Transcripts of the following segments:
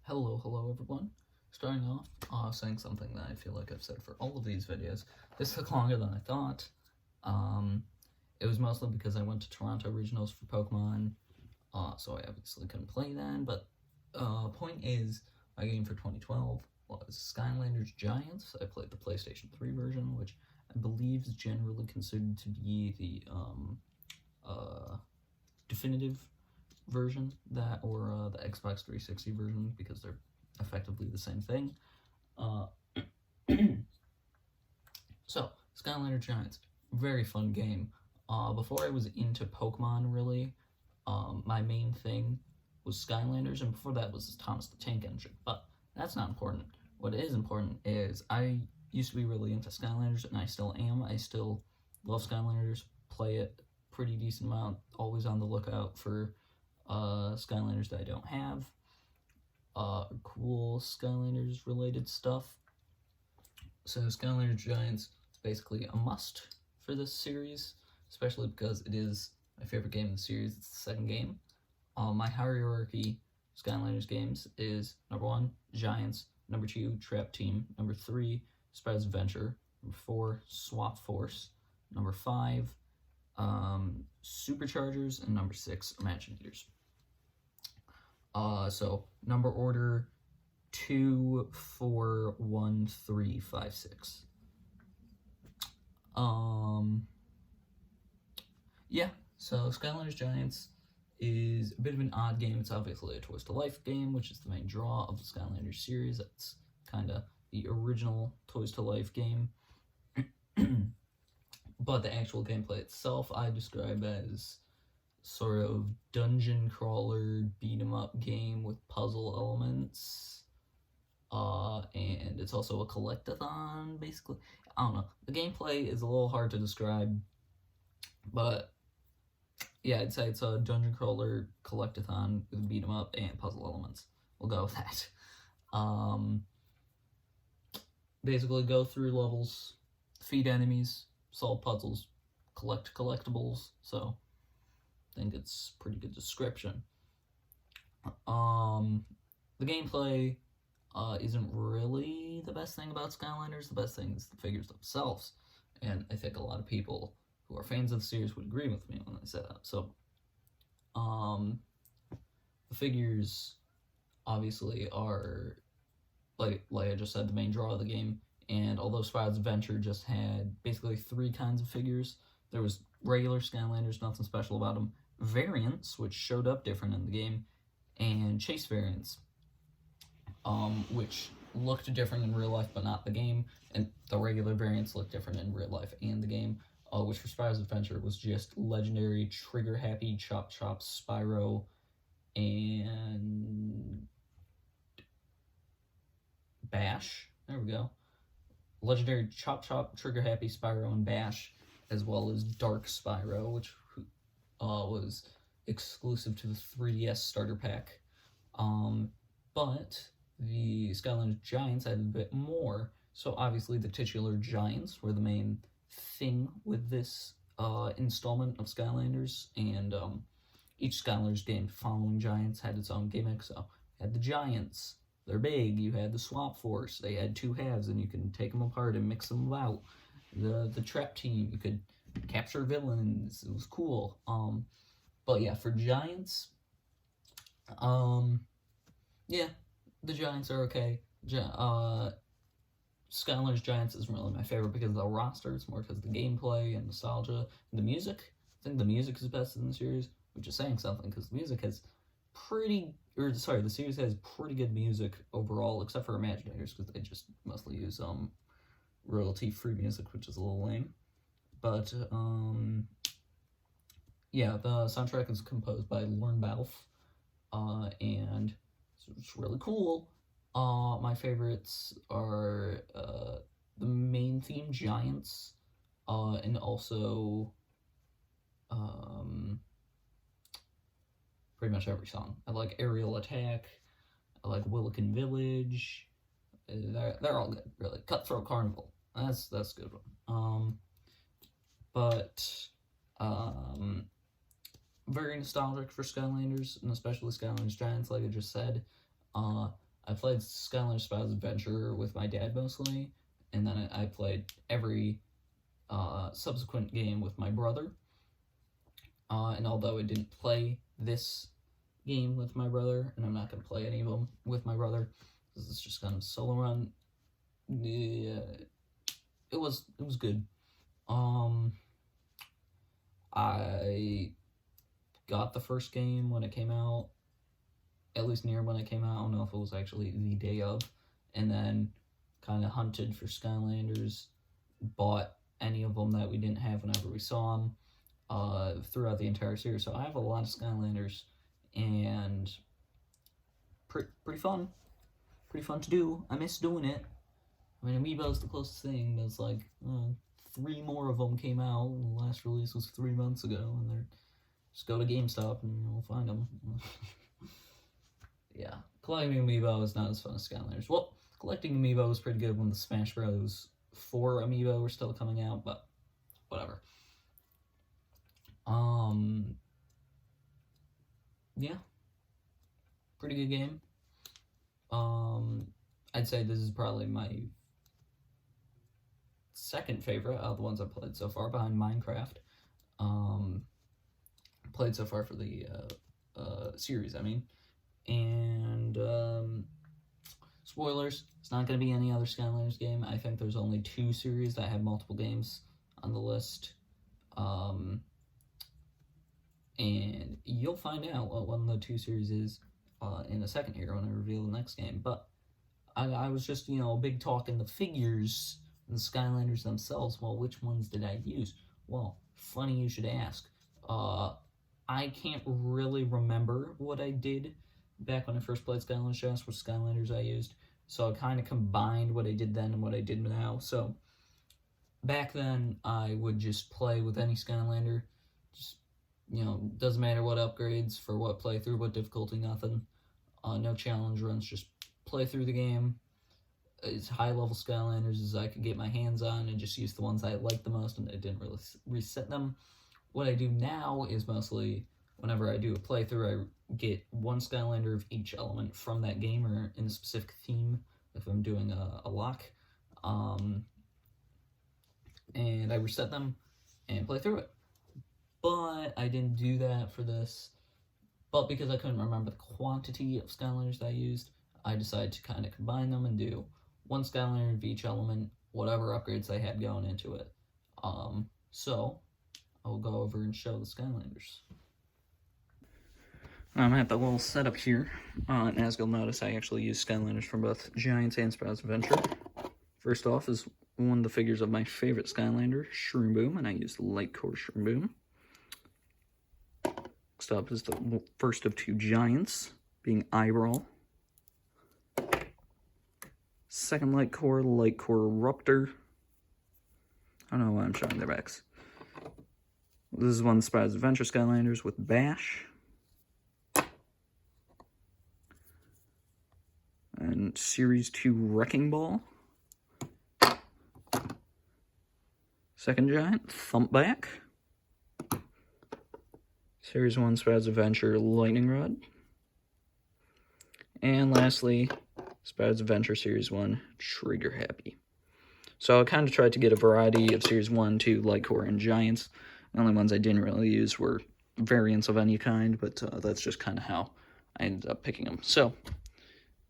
Hello everyone. Starting off, saying something that I feel like I've said for all of these videos. This took longer than I thought. It was mostly because I went to Toronto Regionals for Pokemon, so I obviously couldn't play then, but point is, my game for 2012 was Skylanders Giants. I played the PlayStation 3 version, which I believe is generally considered to be the definitive version, that or the Xbox 360 version, because they're effectively the same thing. So, Skylanders Giants, very fun game. Before I was into Pokemon, really, my main thing was Skylanders, and before that was Thomas the Tank Engine, but that's not important. What is important is I used to be really into Skylanders, and I still am. I still love Skylanders, play it pretty decent amount, always on the lookout for Skylanders that I don't have, cool Skylanders related stuff. So Skylanders Giants is basically a must for this series, especially because it is my favorite game in the series. It's the second game. My hierarchy Skylanders games is number 1, Giants, number 2, Trap Team, number 3, Spread's Adventure, number 4, Swap Force, number 5, Superchargers, and number 6, Imaginators. So number order 2, 4, 1, 3, 5, 6. Yeah, so Skylanders Giants is a bit of an odd game. It's obviously a Toys to Life game, which is the main draw of the Skylanders series. That's kind of the original Toys to Life game. But the actual gameplay itself, I describe as sort of dungeon crawler beat 'em up game with puzzle elements. And it's also a collectathon, basically. I don't know. The gameplay is a little hard to describe, but yeah, I'd say it's a dungeon crawler collectathon with beat 'em up and puzzle elements. We'll go with that. Basically go through levels, defeat enemies, solve puzzles, collect collectibles, so I think it's a pretty good description. The gameplay isn't really the best thing about Skylanders. The best thing is the figures themselves, and I think a lot of people who are fans of the series would agree with me when I say that. So, the figures obviously are, like I just said, the main draw of the game. And although Sprout's Adventure just had basically 3 kinds of figures, there was regular Skylanders, nothing special about them, variants, which showed up different in the game, and chase variants, which looked different in real life but not the game, and the regular variants looked different in real life and the game, which for Sprout's Adventure was just legendary, trigger-happy, Chop Chop, Spyro, and Bash. There we go. Legendary Chop Chop, Trigger Happy, Spyro, and Bash, as well as Dark Spyro, which was exclusive to the 3DS starter pack. But the Skylanders Giants had a bit more, so obviously the titular Giants were the main thing with this installment of Skylanders, and each Skylanders game following Giants had its own gimmick. So you had the Giants, they're big. You had the Swap Force, they had 2 halves and you can take them apart and mix them about. The Trap Team, you could capture villains, it was cool. But yeah, for Giants, yeah, the Giants are okay. Skylanders Giants isn't really my favorite because of the roster. It's more because of the gameplay and nostalgia. And the music, I think the music is best in the series, which is saying something because the music has the series has pretty good music overall, except for Imaginators, because they just mostly use royalty-free music, which is a little lame. But yeah, the soundtrack is composed by Lorne Balfe, and it's really cool. My favorites are the main theme, Giants, and also pretty much every song. I like Aerial Attack, I like Willikin Village, they're all good, really. Cutthroat Carnival, that's a good one. Very nostalgic for Skylanders, and especially Skylanders Giants, like I just said. I played Skylanders Spies Adventure with my dad mostly, and then I played every subsequent game with my brother. And although I didn't play this game with my brother, and I'm not going to play any of them with my brother, this is just kind of a solo run, yeah, it was good. I got the first game when it came out, at least near when it came out. I don't know if it was actually the day of, and then kind of hunted for Skylanders, bought any of them that we didn't have whenever we saw them throughout the entire series. So I have a lot of Skylanders, and pretty fun to do. I miss doing it. I mean, Amiibo's the closest thing. There's like 3 more of them came out. The last release was 3 months ago, and they're just go to GameStop and you'll find them. Yeah, collecting Amiibo is not as fun as Skylanders. Well, collecting Amiibo was pretty good when the Smash Bros. 4 Amiibo were still coming out, but whatever. Yeah, pretty good game. I'd say this is probably my second favorite out of the ones I've played so far, behind Minecraft. Played so far for the series, I mean. And spoilers, it's not going to be any other Skylanders game. I think there's only 2 series that have multiple games on the list. And you'll find out what one of the 2 series is in a second here when I reveal the next game. But I was just, big talk in the figures and the Skylanders themselves. Well, which ones did I use? Well, funny you should ask. I can't really remember what I did back when I first played Skylanders Giants, what Skylanders I used. So I kind of combined what I did then and what I did now. So back then, I would just play with any Skylander. Just, doesn't matter what upgrades, for what playthrough, what difficulty, nothing. No challenge runs, just play through the game as high-level Skylanders as I could get my hands on and just use the ones I liked the most, and I didn't really reset them. What I do now is mostly, whenever I do a playthrough, I get one Skylander of each element from that game or in a specific theme if I'm doing a lock. And I reset them and play through it. But I didn't do that for this. But because I couldn't remember the quantity of Skylanders that I used, I decided to kind of combine them and do one Skylander of each element, whatever upgrades I had going into it. So I'll go over and show the Skylanders. I'm at the little setup here, and as you'll notice, I actually use Skylanders from both Giants and Spies Adventure. First off is one of the figures of my favorite Skylander, Shroom Boom, and I use the Light Core Shroom Boom. Next up is the first of 2 Giants, being Eyebrow. Second Light Core Ruptor. I don't know why I'm showing their backs. This is one of the Spies Adventure Skylanders with Bash. And Series 2 Wrecking Ball. Second Giant, Thumpback. Series 1 Spies Adventure Lightning Rod. And lastly, Spies Adventure Series 1 Trigger Happy. So I kind of tried to get a variety of Series 1, 2, Light Core, and Giants. The only ones I didn't really use were variants of any kind, but that's just kind of how I ended up picking them. So,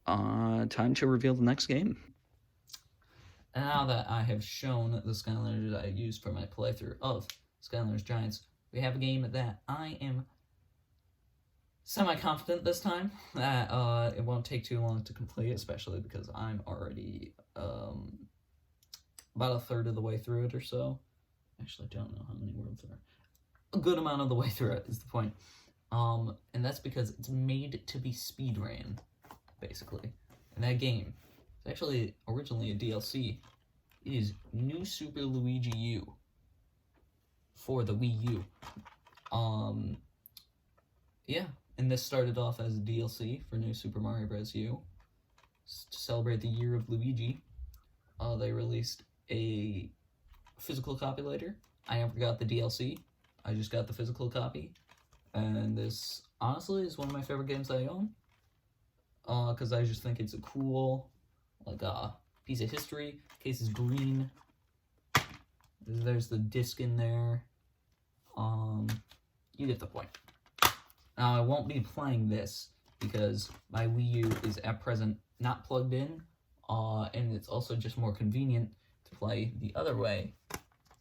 time to reveal the next game. Now that I have shown the Skylanders that I used for my playthrough of Skylanders Giants, we have a game that I am semi-confident this time that it won't take too long to complete, especially because I'm already about a third of the way through it or so. Actually, I don't know how many worlds there are. A good amount of the way through it is the point. And that's because it's made to be speedran, basically. And that game is actually originally a DLC. It is New Super Luigi U for the Wii U. Yeah, and this started off as a DLC for New Super Mario Bros. U. To celebrate the year of Luigi, they released a physical copy later. I never got the DLC. I just got the physical copy. And this, honestly, is one of my favorite games I own. because I just think it's a cool, like, piece of history. Case is green. There's the disc in there. You get the point. Now, I won't be playing this because my Wii U is at present not plugged in, and it's also just more convenient to play the other way,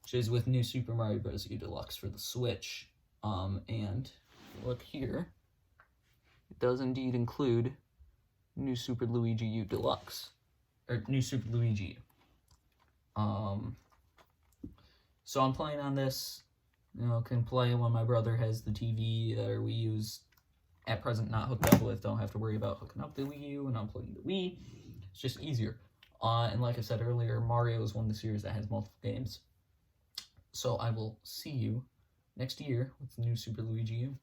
which is with New Super Mario Bros. U Deluxe for the Switch. And look here, it does indeed include New Super Luigi U Deluxe, or New Super Luigi U. So I'm playing on this. Can play when my brother has the TV that our Wii U's at present not hooked up with. Don't have to worry about hooking up the Wii U and unplugging the Wii. It's just easier. And like I said earlier, Mario is one of the series that has multiple games. So I will see you next year with New Super Luigi U.